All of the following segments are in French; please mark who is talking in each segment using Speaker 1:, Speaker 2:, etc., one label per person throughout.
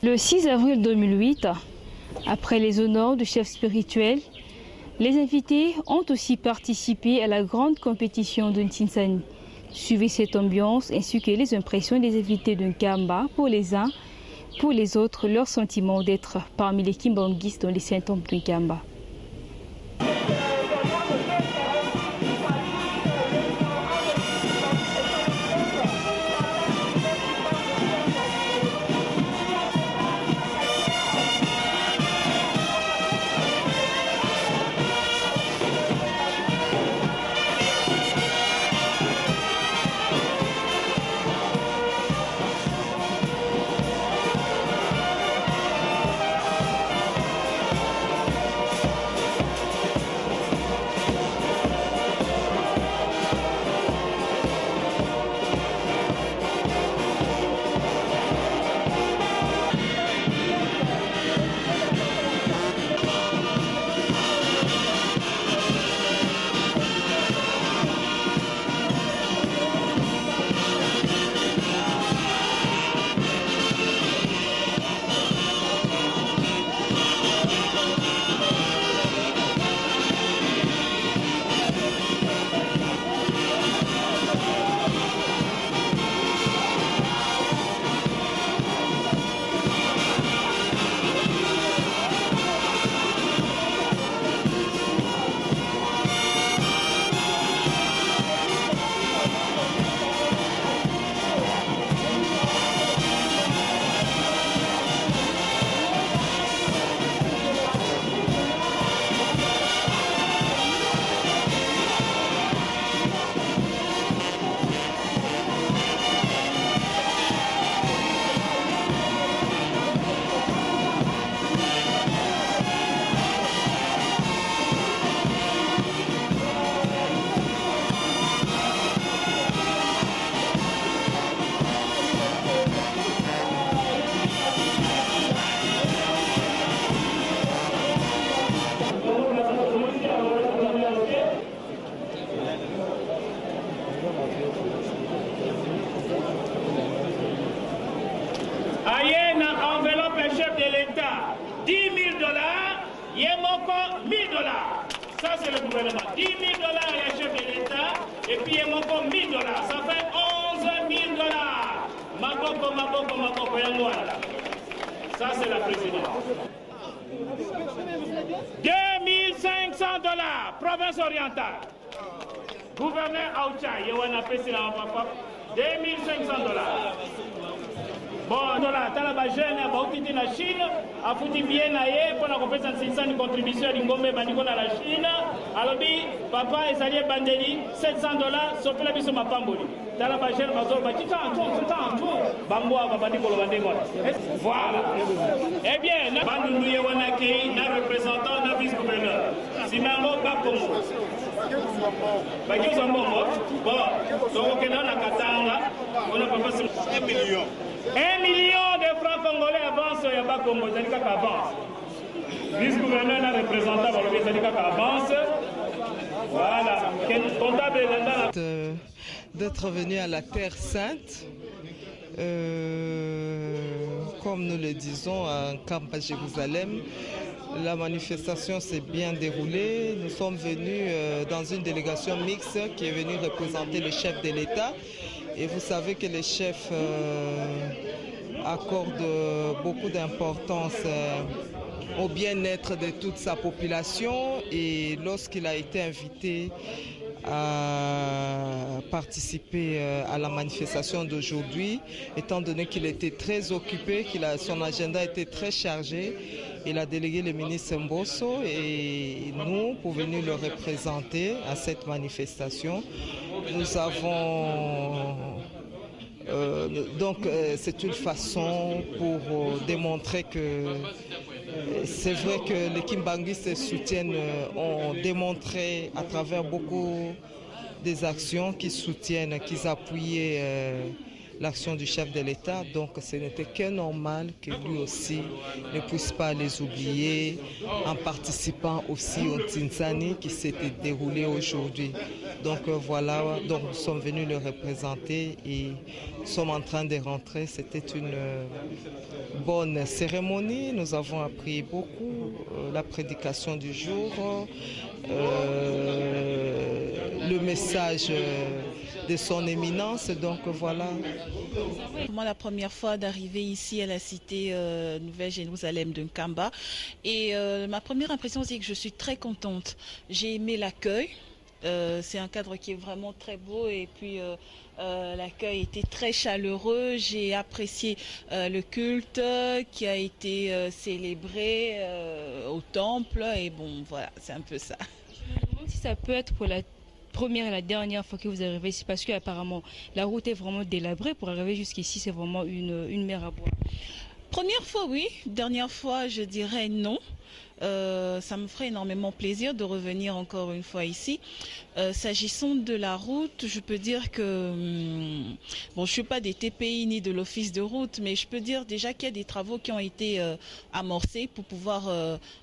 Speaker 1: Le 6 avril 2008, après les honneurs du chef spirituel, les invités ont aussi participé à la grande compétition de Ntinsani. Suivez cette ambiance ainsi que les impressions des invités de Nkamba pour les uns, pour les autres, leur sentiment d'être parmi les Kimbanguistes dans les Saint-Temples de Nkamba.
Speaker 2: Ça, c'est le gouvernement. 10 000 dollars à la chef de l'État, et puis il y a encore 1 000 dollars. Ça fait 11 000 dollars. Maboko, Yangwala. Ça, c'est la présidente. 2 500 dollars, province orientale. Gouverneur Aoucha, Yewana Pesila Papa, 2 500 dollars. Bon, dollars, talaba jeune, bautiti na Chine, a foutu bien naé pour la compétence 600 contribution d'Ingombe Bandiko na la Chine. Alobi, papa et Salier Bandeli, 700 dollars, sauf la biso mapamboli. Talaba jeune, mazor, batita en tout, Bamboa, Babandiko le Bandémon. Voilà. Eh bien, na Bandou Yewana Kei, na représentant, na vice-gouverneur. Simango Bakongo. Baki Zambongo. Bon, donc on a la Katanga, on a pas 1 million. 1 million de francs congolais avance au Yaba Congo, c'est-à-dire qu'avance. Vice-gouverneur et représentant, c'est-à-dire qu'avance. Voilà. Comptable
Speaker 3: d'être venu à la Terre Sainte, comme nous le disons, à Nkamba, Jérusalem. La manifestation s'est bien déroulée. Nous sommes venus dans une délégation mixte qui est venue représenter le chef de l'État. Et vous savez que le chef accorde beaucoup d'importance au bien-être de toute sa population. Et lorsqu'il a été invité à participer à la manifestation d'aujourd'hui, étant donné qu'il était très occupé, son agenda était très chargé, il a délégué le ministre Mbosso et nous pour venir le représenter à cette manifestation. Nous avons c'est une façon pour démontrer que c'est vrai que les Kimbanguistes soutiennent, ont démontré à travers beaucoup des actions qu'ils soutiennent, qu'ils appuyaient l'action du chef de l'État. Donc ce n'était que normal que lui aussi ne puisse pas les oublier en participant aussi au Tinsani qui s'était déroulé aujourd'hui. Donc voilà, donc nous sommes venus le représenter et nous sommes en train de rentrer. C'était une bonne cérémonie. Nous avons appris beaucoup, la prédication du jour, le message de son éminence, donc voilà.
Speaker 4: Pour moi, la première fois d'arriver ici à la cité Nouvelle-Jérusalem de Nkamba, et ma première impression, c'est que je suis très contente. J'ai aimé l'accueil. C'est un cadre qui est vraiment très beau et puis l'accueil était très chaleureux. J'ai apprécié le culte qui a été célébré au temple et bon voilà, c'est un peu ça.
Speaker 1: Je me demande si ça peut être pour la première et la dernière fois que vous arrivez ici, parce qu'apparemment la route est vraiment délabrée. Pour arriver jusqu'ici, c'est vraiment une mer à boire.
Speaker 4: Première fois oui, dernière fois je dirais non. Ça me ferait énormément plaisir de revenir encore une fois ici. S'agissant de la route, je peux dire que bon, je suis pas des TPI ni de l'office de route, mais je peux dire déjà qu'il y a des travaux qui ont été amorcés pour pouvoir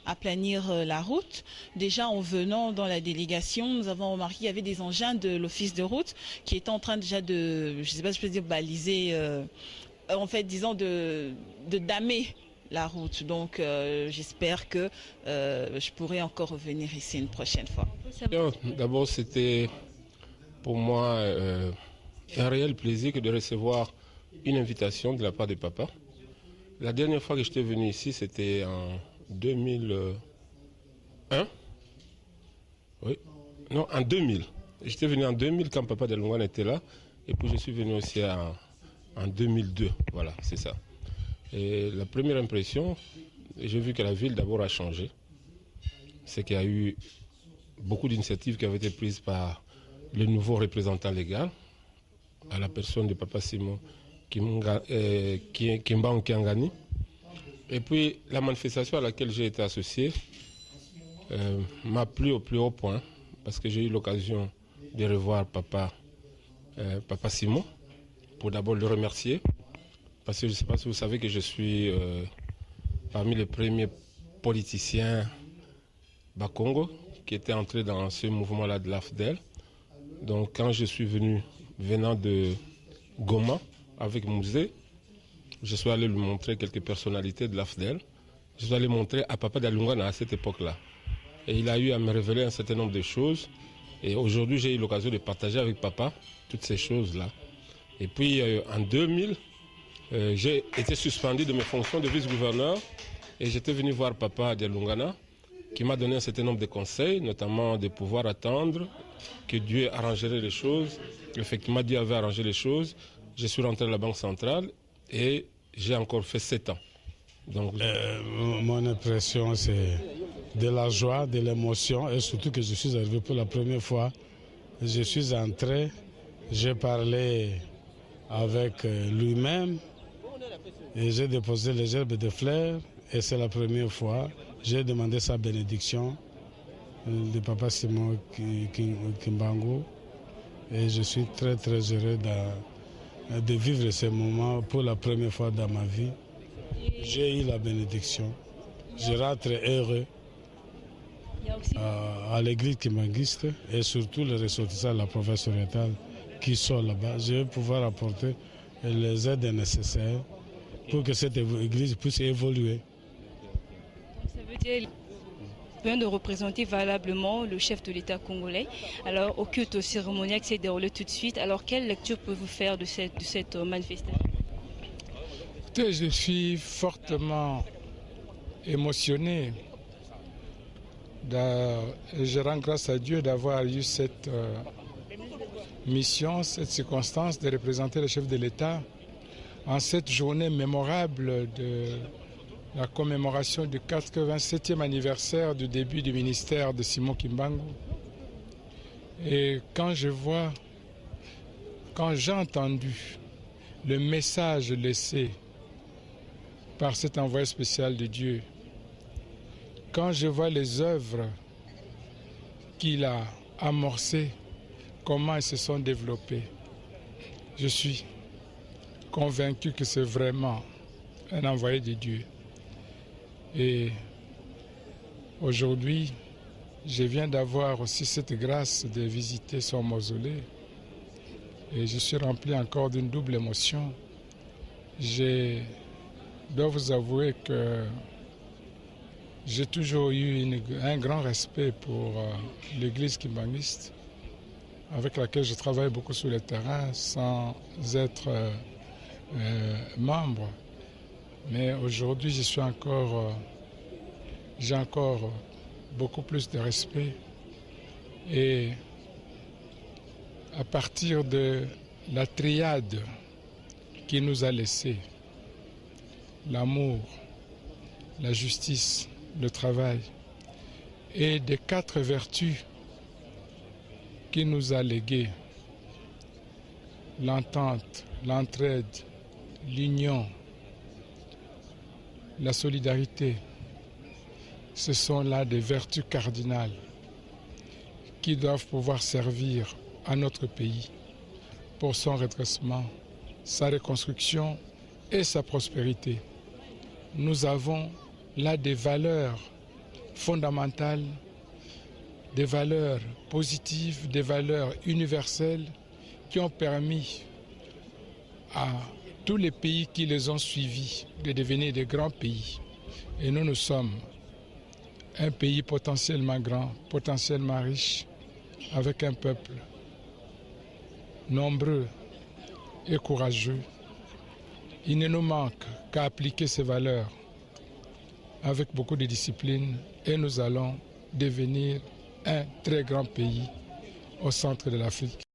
Speaker 4: aplanir la route. Déjà en venant dans la délégation, nous avons remarqué qu'il y avait des engins de l'office de route qui étaient en train déjà de, je sais pas si je peux dire baliser, en fait disons de damer la route. Donc j'espère que je pourrai encore revenir ici une prochaine fois.
Speaker 5: D'abord, c'était pour moi un réel plaisir que de recevoir une invitation de la part de papa. La dernière fois que j'étais venu ici, c'était en 2001. Oui. Non, en 2000. J'étais venu en 2000 quand papa de Lungwana était là. Et puis je suis venu aussi en 2002. Voilà, c'est ça. Et la première impression, j'ai vu que la ville d'abord a changé. C'est qu'il y a eu beaucoup d'initiatives qui avaient été prises par le nouveau représentant légal, à la personne de Papa Simon Kimba Nkiangani. Et puis la manifestation à laquelle j'ai été associé m'a plu au plus haut point, parce que j'ai eu l'occasion de revoir Papa Simon, pour d'abord le remercier. Parce que je ne sais pas si vous savez que je suis parmi les premiers politiciens Bakongo qui étaient entrés dans ce mouvement-là de l'AFDEL. Donc quand je suis venant de Goma avec Mouzé, je suis allé lui montrer quelques personnalités de l'AFDEL. Je suis allé montrer à Papa Dalungwana à cette époque-là. Et il a eu à me révéler un certain nombre de choses. Et aujourd'hui, j'ai eu l'occasion de partager avec Papa toutes ces choses-là. Et puis en 2000, j'ai été suspendu de mes fonctions de vice-gouverneur et j'étais venu voir Papa de Lungwana qui m'a donné un certain nombre de conseils, notamment de pouvoir attendre que Dieu arrangerait les choses. Effectivement, Dieu avait arrangé les choses. Je suis rentré à la Banque centrale et j'ai encore fait 7 ans. Donc,
Speaker 6: mon impression, c'est de la joie, de l'émotion et surtout que je suis arrivé pour la première fois. Je suis entré, j'ai parlé avec lui-même. Et j'ai déposé les gerbes de fleurs et c'est la première fois. J'ai demandé sa bénédiction de Papa Simon Kimbangu et je suis très très heureux de vivre ce moment pour la première fois dans ma vie. J'ai eu la bénédiction. Je rentre heureux à l'église kimbanguiste et surtout les ressortissants de la province orientale qui sont là-bas. Je vais pouvoir apporter les aides nécessaires pour que cette église puisse évoluer.
Speaker 1: Ça veut dire bien de représenter valablement le chef de l'État congolais. Alors, au culte cérémonial qui s'est déroulé tout de suite, alors quelle lecture pouvez-vous faire de cette manifestation?
Speaker 7: Je suis fortement émotionné. Je rends grâce à Dieu d'avoir eu cette mission, cette circonstance de représenter le chef de l'État en cette journée mémorable de la commémoration du 87e anniversaire du début du ministère de Simon Kimbangu. Et quand j'ai entendu le message laissé par cet envoyé spécial de Dieu, quand je vois les œuvres qu'il a amorcées, comment elles se sont développées, je suis convaincu que c'est vraiment un envoyé de Dieu. Et aujourd'hui, je viens d'avoir aussi cette grâce de visiter son mausolée. Et je suis rempli encore d'une double émotion. Je dois vous avouer que j'ai toujours eu un grand respect pour l'église kimbanguiste, avec laquelle je travaille beaucoup sur le terrain sans être membre. Mais aujourd'hui, j'ai encore beaucoup plus de respect. Et à partir de la triade qu'il nous a laissée, l'amour, la justice, le travail, et des 4 vertus qu'il nous a léguées, l'entente, l'entraide, l'union, la solidarité, ce sont là des vertus cardinales qui doivent pouvoir servir à notre pays pour son redressement, sa reconstruction et sa prospérité. Nous avons là des valeurs fondamentales, des valeurs positives, des valeurs universelles qui ont permis à tous les pays qui les ont suivis de devenir des grands pays. Et nous sommes un pays potentiellement grand, potentiellement riche, avec un peuple nombreux et courageux. Il ne nous manque qu'à appliquer ces valeurs avec beaucoup de discipline et nous allons devenir un très grand pays au centre de l'Afrique.